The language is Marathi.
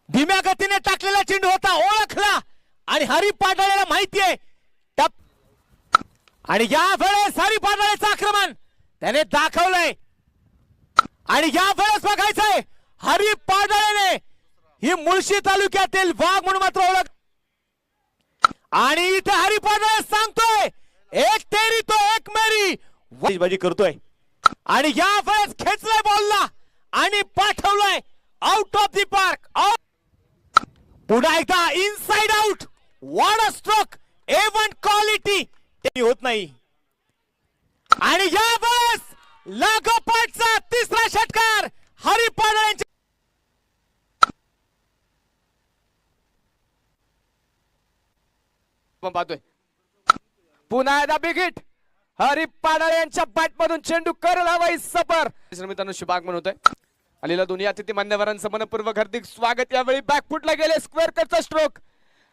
धीम्या गतीने टाकलेला चेंडू होता, ओळखला आणि हरी पाटाळेला माहितीये टप आणि या वेळेस हरी पाटाळेचं आक्रमण त्याने दाखवलंय आणि या वेळेस बघायचंय हरी पाटाळेने ही मुळशी तालुक्यातील वाघ म्हणून मात्र ओळख आणि इथे हरी पाटाळे सांगतोय एक तेरी तो एक मेरी बाजी करतोय आणि या वेळेस खेचलाय बॉलला आणि पाठवलंय आउट ऑफ द पार्क. पुन्हा एकदा inside out. What a stroke. A1 quality ते होत नाही आणि या वेळेस लागोपाठचा तिसरा षटकार हरी पाटाळे पाहतोय. पुन्हा एकदा बिग हिट हरी पाडाळे यांच्या बॅट मधून चेंडू करल हवाई सफर. मित्रांनो शुभ आगमन होतंय. आलेल्या दोन्ही अतिथी मान्यवरांचं मनपूर्वक हार्दिक स्वागत. यावेळी बॅकफुटला गेले स्क्वेअर कटचा स्ट्रोक